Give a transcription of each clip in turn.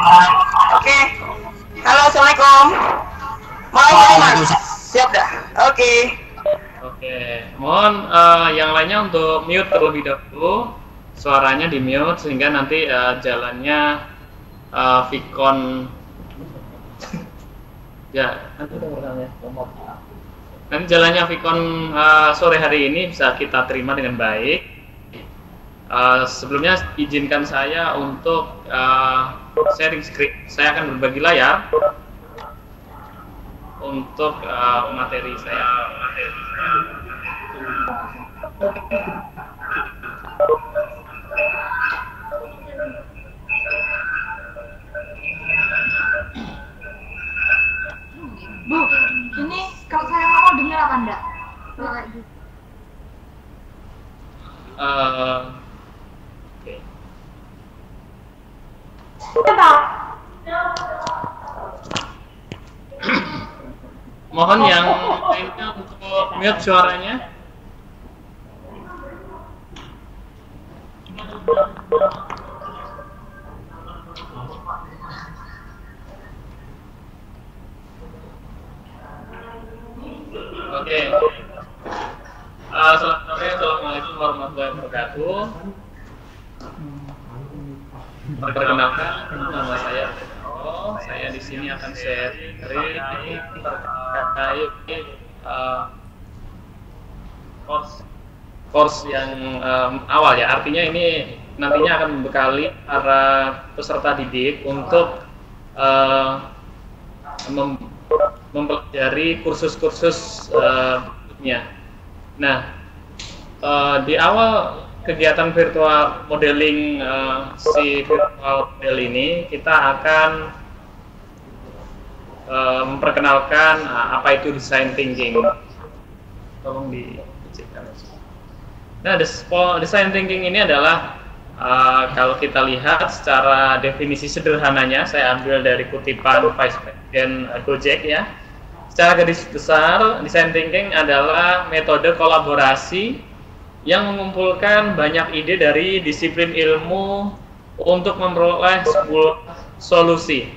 Oke. Halo, assalamualaikum. Mau Mas? Siap dah. Oke. Oke, mohon yang lainnya untuk mute terlebih dahulu, suaranya di mute sehingga nanti jalannya Vicon ya nanti jalannya Vicon sore hari ini bisa kita terima dengan baik. Sebelumnya izinkan saya untuk sharing screen. Saya akan berbagi layar untuk materi saya. Bu, ini kalau saya ngomong dengar apa enggak? Oke. Mohon yang lainnya untuk mute suaranya. Oke. Selamat sore, assalamualaikum warahmatullahi wabarakatuh. Perkenalkan, nama saya Pedro. Saya di sini akan sharing terkait course yang awal ya. Artinya ini nantinya akan membekali para peserta didik untuk mempelajari kursus-kursus berikutnya. Nah, di awal kegiatan virtual modeling si virtual model ini kita akan memperkenalkan apa itu design thinking. Tolong dicekkan. Nah, design thinking ini adalah kalau kita lihat secara definisi sederhananya, saya ambil dari kutipan Vice President Gojek ya. Secara garis besar, design thinking adalah metode kolaborasi yang mengumpulkan banyak ide dari disiplin ilmu untuk memperoleh sebuah solusi.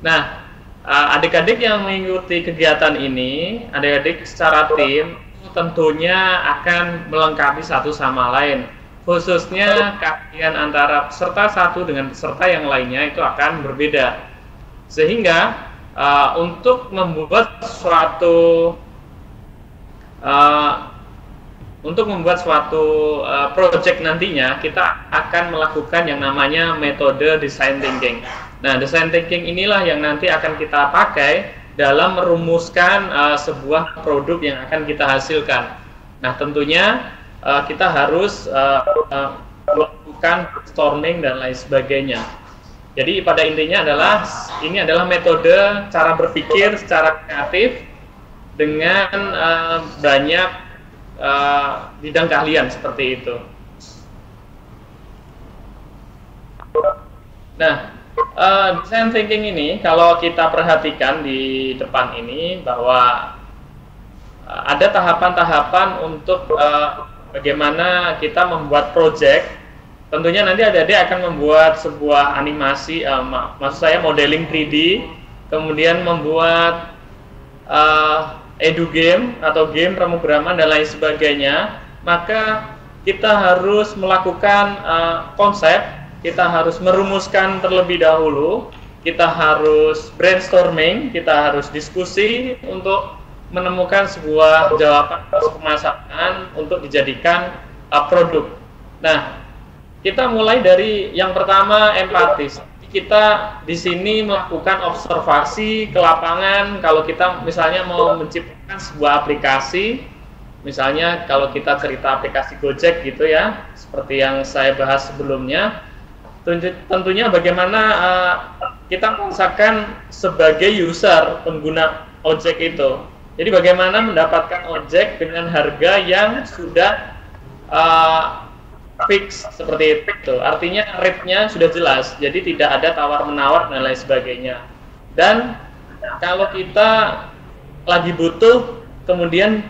Nah, adik-adik yang mengikuti kegiatan ini, adik-adik secara tim tentunya akan melengkapi satu sama lain. Khususnya kajian antara peserta satu dengan peserta yang lainnya itu akan berbeda. Sehingga untuk membuat suatu project nantinya kita akan melakukan yang namanya metode design thinking. Nah, design thinking inilah yang nanti akan kita pakai dalam merumuskan sebuah produk yang akan kita hasilkan. Nah, tentunya kita harus melakukan brainstorming dan lain sebagainya. Jadi pada intinya adalah ini adalah metode cara berpikir secara kreatif dengan banyak bidang keahlian seperti itu. Nah, design thinking ini kalau kita perhatikan di depan ini bahwa ada tahapan-tahapan untuk bagaimana kita membuat project. Tentunya nanti adik-adik akan membuat sebuah animasi, maksud saya modeling 3D, kemudian membuat edu game atau game pemrograman dan lain sebagainya. Maka kita harus melakukan konsep, kita harus merumuskan terlebih dahulu, kita harus brainstorming, kita harus diskusi untuk menemukan sebuah jawaban atau permasalahan untuk dijadikan produk. Nah, kita mulai dari yang pertama empatis. Kita di sini melakukan observasi ke lapangan. Kalau kita misalnya mau menciptakan sebuah aplikasi, misalnya kalau kita cerita aplikasi Gojek gitu ya, seperti yang saya bahas sebelumnya, tentunya bagaimana kita merasakan sebagai user pengguna ojek itu. Jadi bagaimana mendapatkan ojek dengan harga yang sudah fix seperti itu. Artinya rate-nya sudah jelas, jadi tidak ada tawar-menawar dan lain sebagainya. Dan kalau kita lagi butuh, kemudian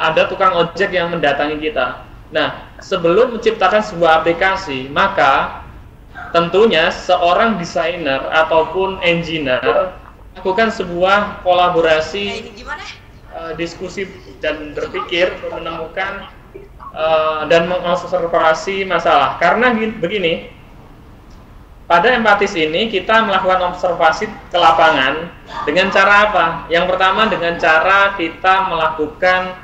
ada tukang ojek yang mendatangi kita. Nah, sebelum menciptakan sebuah aplikasi, maka tentunya seorang desainer ataupun engineer lakukan sebuah kolaborasi, diskusi dan berpikir untuk menemukan dan mengobservasi masalah. Karena begini, pada empatis ini kita melakukan observasi ke lapangan dengan cara apa? Yang pertama dengan cara kita melakukan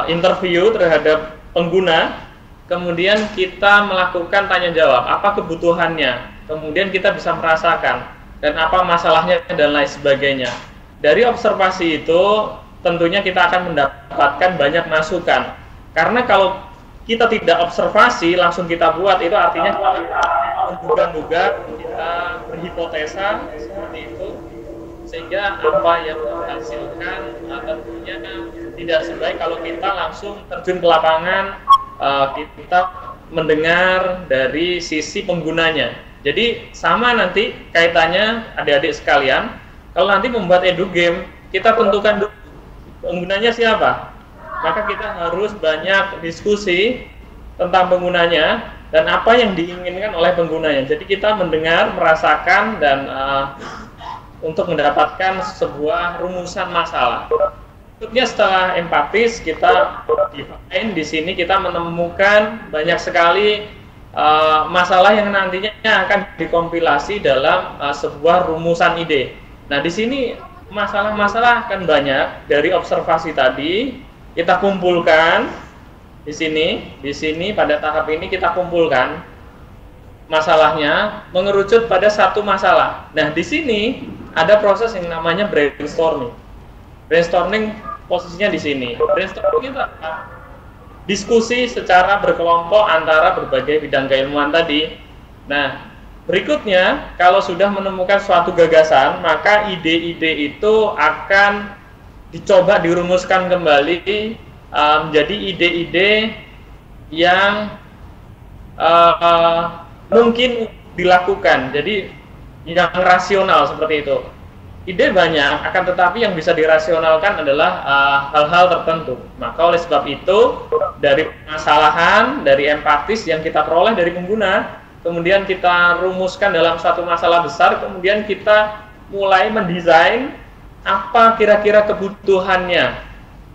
interview terhadap pengguna, kemudian kita melakukan tanya jawab, apa kebutuhannya, kemudian kita bisa merasakan dan apa masalahnya dan lain sebagainya. Dari observasi itu tentunya kita akan mendapatkan banyak masukan. Karena kalau kita tidak observasi langsung kita buat, itu artinya menduga-duga, kita berhipotesa seperti itu, sehingga apa yang menghasilkan tentunya tidak sebaik kalau kita langsung terjun ke lapangan, kita mendengar dari sisi penggunanya. Jadi sama nanti kaitannya adik-adik sekalian, kalau nanti membuat edu game, kita tentukan dulu penggunanya siapa, maka kita harus banyak diskusi tentang penggunanya dan apa yang diinginkan oleh penggunanya. Jadi kita mendengar, merasakan, dan untuk mendapatkan sebuah rumusan masalah. Berikutnya setelah empatis, kita define di sini kita menemukan banyak sekali masalah yang nantinya akan dikompilasi dalam sebuah rumusan ide. Nah, di sini masalah-masalah akan banyak dari observasi tadi kita kumpulkan di sini pada tahap ini kita kumpulkan masalahnya mengerucut pada satu masalah. Nah, di sini ada proses yang namanya brainstorming. Brainstorming posisinya di sini. Brainstorming itu diskusi secara berkelompok antara berbagai bidang keilmuan tadi. Nah, berikutnya kalau sudah menemukan suatu gagasan, maka ide-ide itu akan dicoba dirumuskan kembali menjadi ide-ide yang mungkin dilakukan. Jadi yang rasional seperti itu. Ide banyak, akan tetapi yang bisa dirasionalkan adalah hal-hal tertentu. Maka oleh sebab itu, dari permasalahan, dari empatis yang kita peroleh dari pengguna, kemudian kita rumuskan dalam suatu masalah besar, kemudian kita mulai mendesain apa kira-kira kebutuhannya.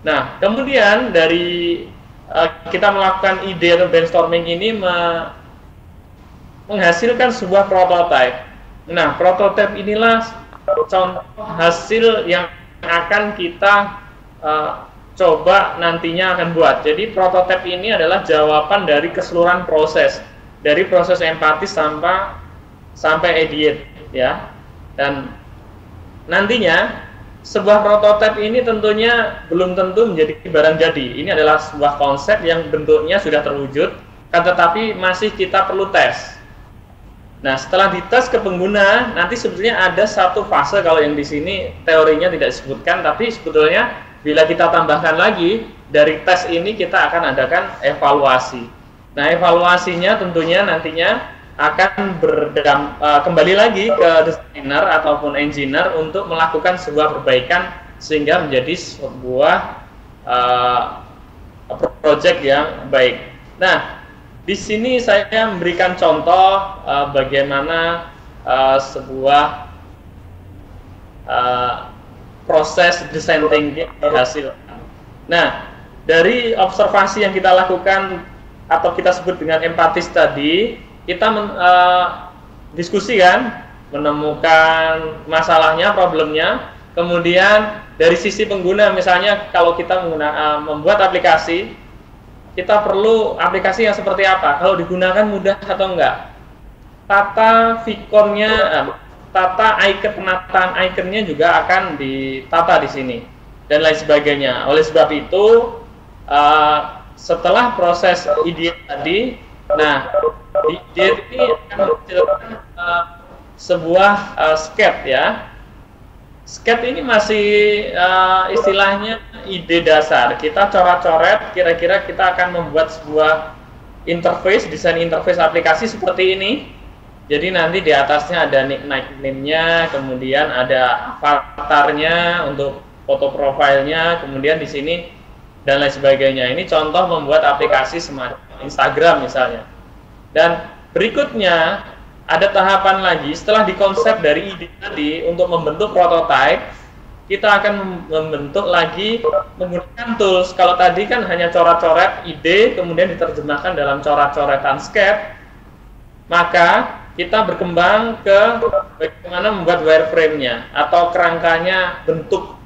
Nah, kemudian dari kita melakukan ide atau brainstorming ini menghasilkan sebuah prototipe. Nah, prototipe inilah contoh hasil yang akan kita coba nantinya akan buat. Jadi prototipe ini adalah jawaban dari keseluruhan proses, dari proses empatis sampai idiot, ya. Dan nantinya sebuah prototipe ini tentunya belum tentu menjadi barang jadi. Ini adalah sebuah konsep yang bentuknya sudah terwujud, kan tetapi masih kita perlu tes. Nah, setelah dites ke pengguna, nanti sebetulnya ada satu fase, kalau yang di sini teorinya tidak disebutkan, tapi sebetulnya bila kita tambahkan lagi, dari tes ini kita akan adakan evaluasi. Nah, evaluasinya tentunya nantinya akan kembali lagi ke desainer ataupun engineer untuk melakukan sebuah perbaikan sehingga menjadi sebuah project yang baik. Nah, di sini saya memberikan contoh bagaimana sebuah proses design thinking dihasilkan. Nah, dari observasi yang kita lakukan atau kita sebut dengan empatis tadi, kita diskusi kan, menemukan masalahnya, problemnya, kemudian dari sisi pengguna, misalnya kalau kita membuat aplikasi, kita perlu aplikasi yang seperti apa, kalau digunakan mudah atau enggak, tata fikornya, tata icon, penataan ikonnya juga akan ditata di sini, dan lain sebagainya. Oleh sebab itu, setelah proses ide tadi, nah, ide ini akan menghasilkan sebuah sketch, ya. Sketch ini masih istilahnya ide dasar. Kita coret-coret, kira-kira kita akan membuat sebuah interface, desain interface aplikasi seperti ini. Jadi nanti di atasnya ada nickname-nya, kemudian ada avatarnya untuk foto profilnya, kemudian di sini dan lain sebagainya. Ini contoh membuat aplikasi semacam Instagram misalnya. Dan berikutnya ada tahapan lagi setelah dikonsep dari ide tadi untuk membentuk prototype. Kita akan membentuk lagi menggunakan tools. Kalau tadi kan hanya coret-coret ide kemudian diterjemahkan dalam coret-coretan sketch, maka kita berkembang ke bagaimana membuat wireframe-nya atau kerangkanya, bentuk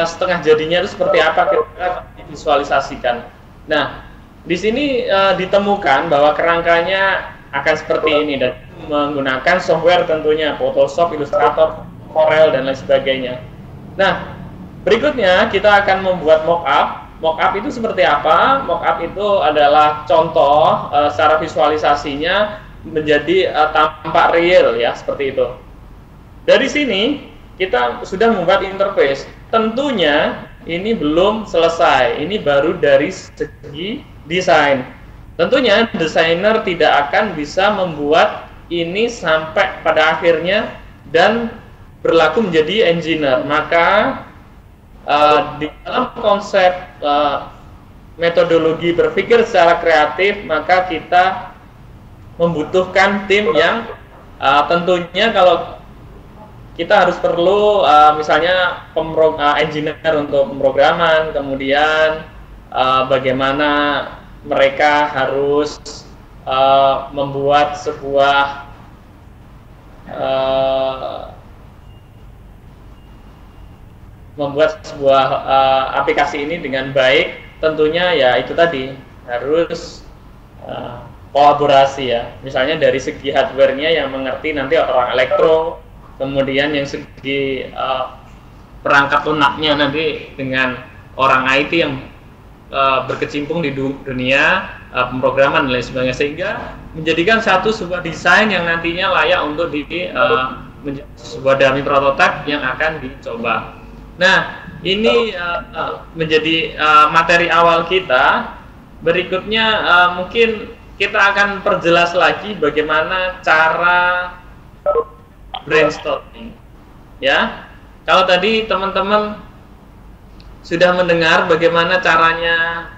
setengah jadinya itu seperti apa kita visualisasikan. Nah, di sini ditemukan bahwa kerangkanya akan seperti ini dan menggunakan software tentunya Photoshop, Illustrator, Corel dan lain sebagainya. Nah, berikutnya kita akan membuat mockup. Mockup itu seperti apa? Mockup itu adalah contoh secara visualisasinya menjadi tampak real ya, seperti itu. Dari sini kita sudah membuat interface. Tentunya ini belum selesai. Ini baru dari segi desain. Tentunya desainer tidak akan bisa membuat ini sampai pada akhirnya dan berlaku menjadi engineer. Maka di dalam konsep metodologi berpikir secara kreatif, maka kita membutuhkan tim yang tentunya kalau kita harus perlu misalnya engineer untuk pemrograman, kemudian bagaimana mereka harus membuat sebuah aplikasi ini dengan baik. Tentunya ya itu tadi harus kolaborasi ya. Misalnya dari segi hardware-nya yang mengerti nanti orang elektro, kemudian yang segi perangkat lunaknya nanti dengan orang IT yang berkecimpung di dunia pemrograman dan lain sebagainya, sehingga menjadikan sebuah desain yang nantinya layak untuk menjadi sebuah dummy prototype yang akan dicoba. Nah, ini menjadi materi awal kita. Berikutnya mungkin kita akan perjelas lagi bagaimana cara brainstorming. Ya, kalau tadi teman-teman sudah mendengar bagaimana caranya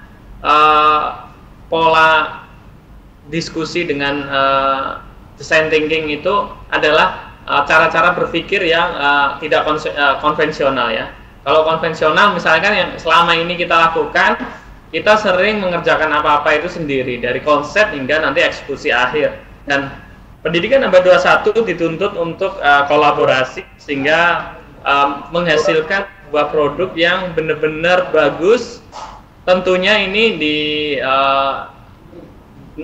pola diskusi dengan design thinking itu adalah cara-cara berpikir yang tidak konvensional ya. Kalau konvensional misalkan yang selama ini kita lakukan, kita sering mengerjakan apa-apa itu sendiri dari konsep hingga nanti eksekusi akhir. Dan pendidikan abad 21 dituntut untuk kolaborasi sehingga menghasilkan sebuah produk yang benar-benar bagus. Tentunya ini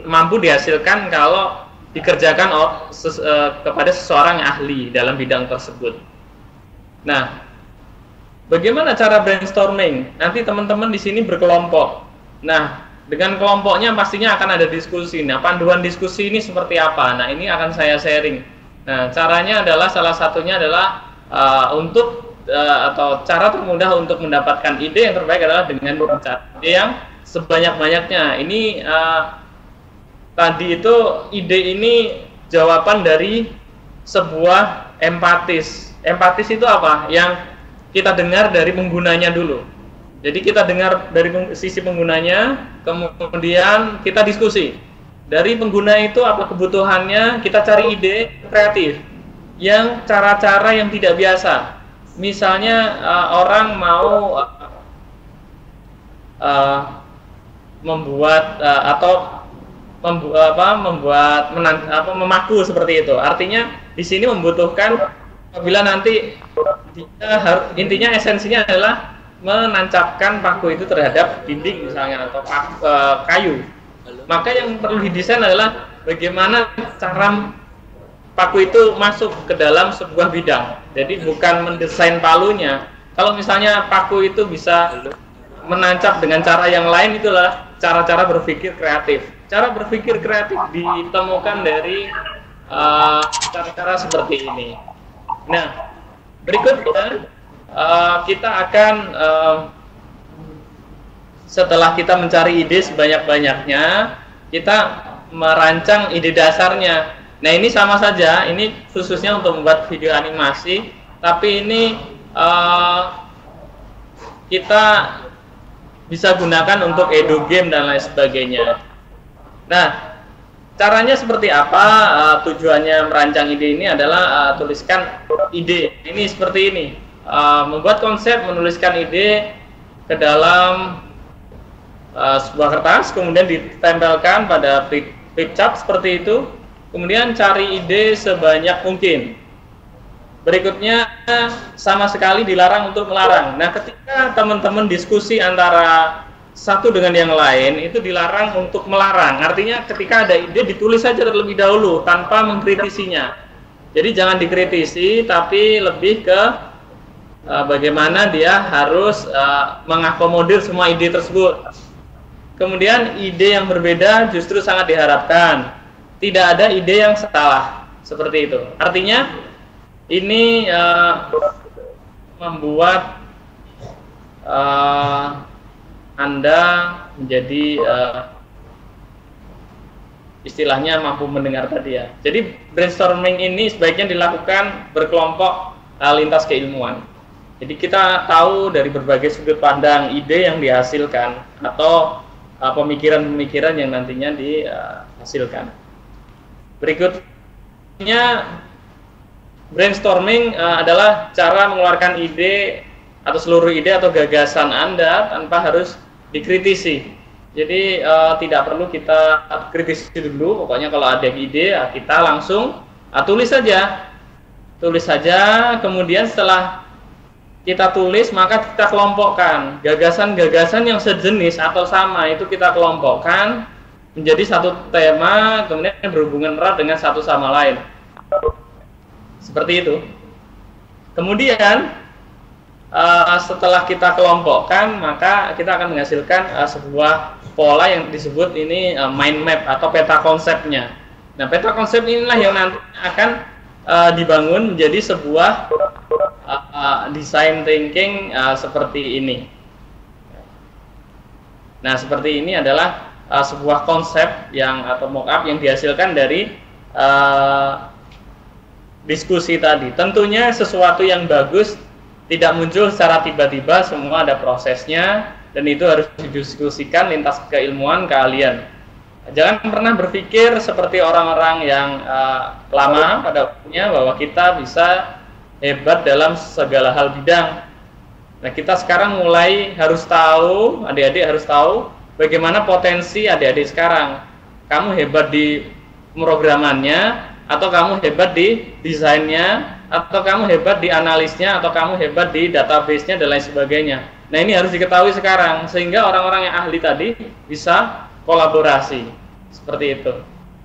mampu dihasilkan kalau dikerjakan kepada seseorang yang ahli dalam bidang tersebut. Nah, bagaimana cara brainstorming? Nanti teman-teman di sini berkelompok. Nah, dengan kelompoknya pastinya akan ada diskusi. Nah, panduan diskusi ini seperti apa? Nah, ini akan saya sharing. Nah, caranya adalah salah satunya adalah atau cara termudah untuk mendapatkan ide yang terbaik adalah dengan mencari ide yang sebanyak-banyaknya. Ini tadi itu ide ini jawaban dari sebuah empatis. Empatis itu apa? Yang kita dengar dari penggunanya dulu. Jadi kita dengar dari sisi penggunanya, kemudian kita diskusi. Dari pengguna itu apa kebutuhannya, kita cari ide kreatif yang cara-cara yang tidak biasa. Misalnya orang mau membuat memaku seperti itu. Artinya di sini membutuhkan apabila nanti intinya esensinya adalah menancapkan paku itu terhadap dinding misalnya atau kayu. Maka yang perlu didesain adalah bagaimana cara paku itu masuk ke dalam sebuah bidang. Jadi bukan mendesain palunya. Kalau misalnya paku itu bisa menancap dengan cara yang lain, itulah cara-cara berpikir kreatif. Cara berpikir kreatif ditemukan dari cara-cara seperti ini. Nah, berikutnya kita akan setelah kita mencari ide sebanyak-banyaknya, kita merancang ide dasarnya. Nah, ini sama saja, ini khususnya untuk membuat video animasi, tapi ini kita bisa gunakan untuk edu game dan lain sebagainya. Nah, caranya seperti apa? Tujuannya merancang ide ini adalah tuliskan ide ini seperti ini. Membuat konsep, menuliskan ide ke dalam sebuah kertas, kemudian ditempelkan pada flip chart seperti itu. Kemudian cari ide sebanyak mungkin. Berikutnya, sama sekali dilarang untuk melarang. Nah, ketika teman-teman diskusi antara satu dengan yang lain, itu dilarang untuk melarang. Artinya ketika ada ide, ditulis saja terlebih dahulu, tanpa mengkritisinya. Jadi jangan dikritisi, tapi lebih ke bagaimana dia harus mengakomodir semua ide tersebut. Kemudian ide yang berbeda justru sangat diharapkan. Tidak ada ide yang salah, seperti itu. Artinya, ini membuat Anda menjadi istilahnya mampu mendengar tadi ya. Jadi brainstorming ini sebaiknya dilakukan berkelompok lintas keilmuan. Jadi kita tahu dari berbagai sudut pandang ide yang dihasilkan atau pemikiran-pemikiran yang nantinya dihasilkan. Berikutnya, brainstorming adalah cara mengeluarkan ide atau seluruh ide atau gagasan Anda tanpa harus dikritisi. Jadi tidak perlu kita kritisi dulu. Pokoknya kalau ada ide kita langsung tulis saja. Tulis saja. Kemudian setelah kita tulis maka kita kelompokkan gagasan-gagasan yang sejenis atau sama itu kita kelompokkan menjadi satu tema, kemudian berhubungan erat dengan satu sama lain. Seperti itu. Kemudian setelah kita kelompokkan, maka kita akan menghasilkan sebuah pola yang disebut ini mind map atau peta konsepnya. Nah, peta konsep inilah yang nanti akan dibangun menjadi sebuah design thinking seperti ini. Nah, seperti ini adalah sebuah konsep atau mock-up yang dihasilkan dari diskusi tadi. Tentunya sesuatu yang bagus tidak muncul secara tiba-tiba, semua ada prosesnya dan itu harus didiskusikan lintas keilmuan keahlian. Jangan pernah berpikir seperti orang-orang yang lama pada umumnya bahwa kita bisa hebat dalam segala hal bidang. Nah, kita sekarang mulai harus tahu, adik-adik harus tahu bagaimana potensi adik-adik sekarang. Kamu hebat di pemrogramannya, atau kamu hebat di desainnya, atau kamu hebat di analisnya, atau kamu hebat di database-nya dan lain sebagainya. Nah, ini harus diketahui sekarang sehingga orang-orang yang ahli tadi bisa kolaborasi seperti itu.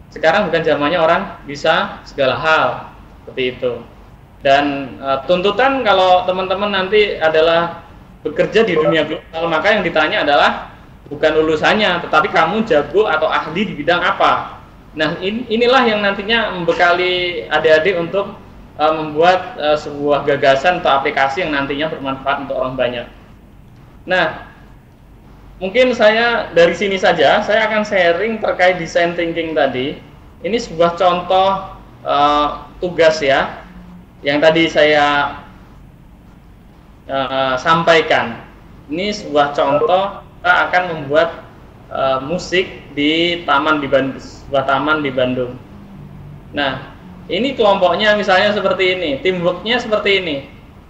Sekarang bukan zamannya orang bisa segala hal seperti itu. Dan tuntutan kalau teman-teman nanti adalah bekerja di dunia global, maka yang ditanya adalah bukan lulusannya, tetapi kamu jago atau ahli di bidang apa. Nah, inilah yang nantinya membekali adik-adik untuk membuat sebuah gagasan atau aplikasi yang nantinya bermanfaat untuk orang banyak. Nah, mungkin saya dari sini saja, saya akan sharing terkait design thinking tadi. Ini sebuah contoh tugas ya, yang tadi saya sampaikan. Ini sebuah contoh, kita akan membuat musik di sebuah taman di Bandung. Nah, ini kelompoknya misalnya seperti ini, teamworknya seperti ini.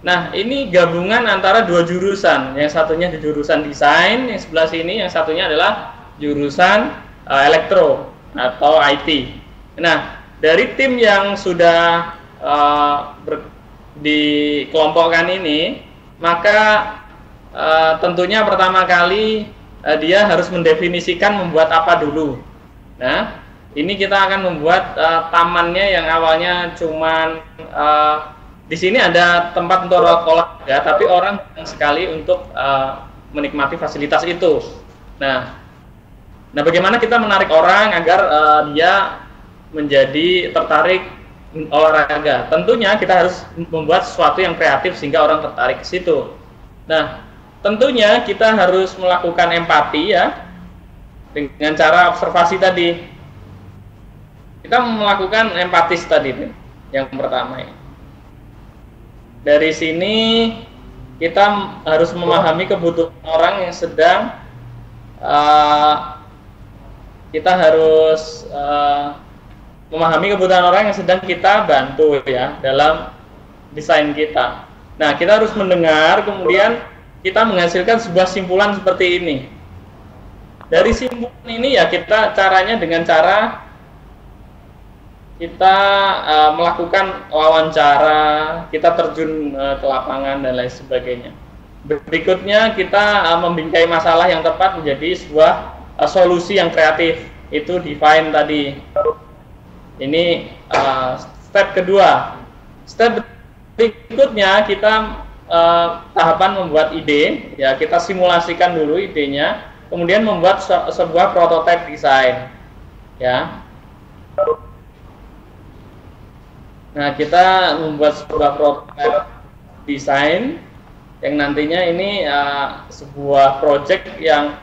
Nah, ini gabungan antara dua jurusan. Yang satunya di jurusan desain, yang sebelah sini yang satunya adalah jurusan elektro atau IT. Nah, dari tim yang sudah dikelompokkan ini, maka tentunya pertama kali dia harus mendefinisikan membuat apa dulu. Nah, ini kita akan membuat tamannya yang awalnya cuman di sini ada tempat untuk olahraga, tapi orang sekali untuk menikmati fasilitas itu. Nah, bagaimana kita menarik orang agar dia menjadi tertarik olahraga? Tentunya kita harus membuat sesuatu yang kreatif sehingga orang tertarik ke situ. Nah, tentunya kita harus melakukan empati ya, dengan cara observasi tadi. Kita melakukan empatis tadi yang pertama ya. Dari sini kita harus memahami kebutuhan orang yang sedang kita harus memahami kebutuhan orang yang sedang kita bantu ya dalam desain kita. Nah, kita harus mendengar, kemudian kita menghasilkan sebuah simpulan seperti ini. Dari simpulan ini ya kita caranya dengan cara kita melakukan wawancara, kita terjun ke lapangan dan lain sebagainya. Berikutnya kita membingkai masalah yang tepat menjadi sebuah solusi yang kreatif. Itu define tadi. Ini step kedua. Step berikutnya kita tahapan membuat ide. Ya, kita simulasikan dulu idenya, kemudian membuat sebuah prototipe desain. Ya. Nah, kita membuat sebuah prototipe desain yang nantinya ini sebuah project yang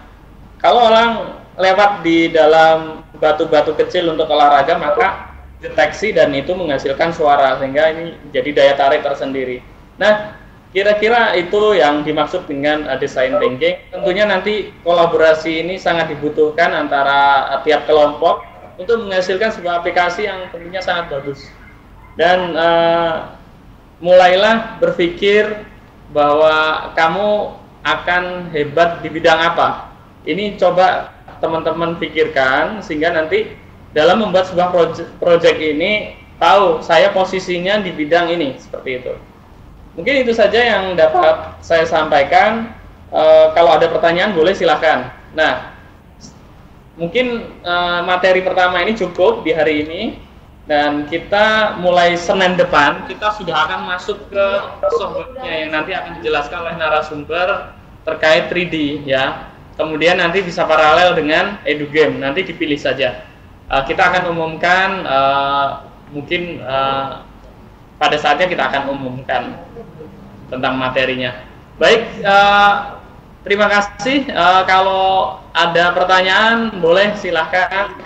kalau orang lewat di dalam batu-batu kecil untuk olahraga maka deteksi dan itu menghasilkan suara sehingga ini jadi daya tarik tersendiri. Nah, kira-kira itu yang dimaksud dengan design thinking. Tentunya nanti kolaborasi ini sangat dibutuhkan antara tiap kelompok untuk menghasilkan sebuah aplikasi yang tentunya sangat bagus. Dan mulailah berpikir bahwa kamu akan hebat di bidang apa. Ini coba teman-teman pikirkan sehingga nanti dalam membuat sebuah project ini tahu saya posisinya di bidang ini, seperti itu. Mungkin itu saja yang dapat saya sampaikan. Kalau ada pertanyaan boleh silahkan. Nah, mungkin materi pertama ini cukup di hari ini. Dan kita mulai Senin depan kita sudah akan masuk ke software-nya yang nanti akan dijelaskan oleh narasumber terkait 3D ya. Kemudian nanti bisa paralel dengan EduGame, nanti dipilih saja. Kita akan umumkan mungkin pada saatnya kita akan umumkan tentang materinya. Baik, terima kasih. Kalau ada pertanyaan boleh silahkan.